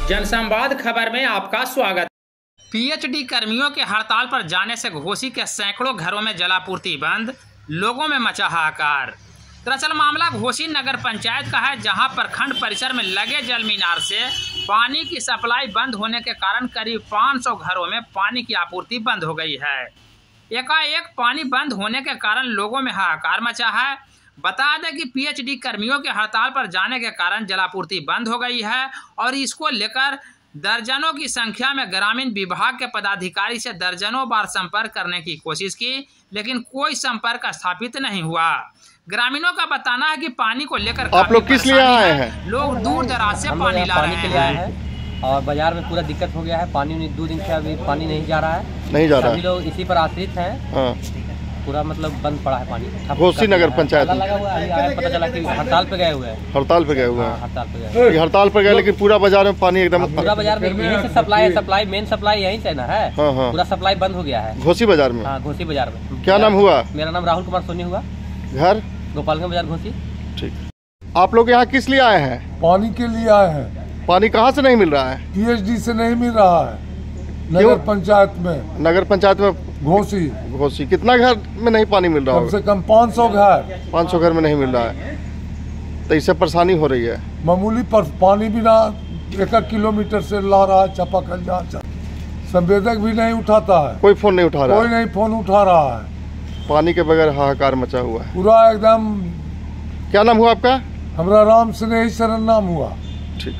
जनसंवाद खबर में आपका स्वागत। पीएचडी कर्मियों के हड़ताल पर जाने से घोसी के सैकड़ों घरों में जलापूर्ति बंद, लोगों में मचा हाहाकार। दरअसल मामला घोसी नगर पंचायत का है, जहां प्रखंड परिसर में लगे जल मीनार से पानी की सप्लाई बंद होने के कारण करीब 500 घरों में पानी की आपूर्ति बंद हो गई है। एकाएक पानी बंद होने के कारण लोगों में हाहाकार मचा है। बता दें कि पीएचडी कर्मियों के हड़ताल पर जाने के कारण जलापूर्ति बंद हो गई है और इसको लेकर दर्जनों की संख्या में ग्रामीण विभाग के पदाधिकारी से दर्जनों बार संपर्क करने की कोशिश की, लेकिन कोई संपर्क स्थापित नहीं हुआ। ग्रामीणों का बताना है कि पानी को लेकर आप लोग किस लिए आए हैं? लोग दूर दराज से पानी ला रहे हैं और बाजार में पूरा दिक्कत हो गया है। पानी 2 दिन से अभी पानी नहीं जा रहा है। सभी लोग इसी पर आश्रित हैं। पूरा मतलब बंद पड़ा है पानी। घोसी नगर पंचायत लगा हुआ है, पता चला कि हड़ताल पे गए हुए हैं। हड़ताल पे गए हुए हैं। हड़ताल पे गए, लेकिन पूरा बाजार में पानी एकदम, पूरा बाजार में यहीं से सप्लाई मेन सप्लाई यहीं से ना है। पूरा सप्लाई बंद हो गया है घोसी बाजार में। हाँ, घोसी बाजार में। क्या नाम हुआ? मेरा नाम राहुल कुमार सोनी हुआ। घर गोपालगंज बाजार घोसी। ठीक। आप लोग यहाँ किस लिए आए हैं? पानी के लिए आए हैं। पानी कहाँ से नहीं मिल रहा है? पीएचडी से नहीं मिल रहा है। नगर पंचायत में। नगर पंचायत में घोसी कितना घर में नहीं पानी मिल रहा है? कम से कम 500 घर। 500 घर में नहीं मिल रहा है, तो इससे परेशानी हो रही है। मामूली पर पानी भी ना 1 किलोमीटर से ला रहा है चापाकल। जहाँ संवेदक भी नहीं उठाता है। कोई फोन नहीं उठा रहा है। कोई नहीं फोन उठा रहा है। पानी के बगैर हाहाकार मचा हुआ है पूरा एकदम। क्या नाम हुआ आपका? हमारा राम स्नेही शरण नाम हुआ। ठीक।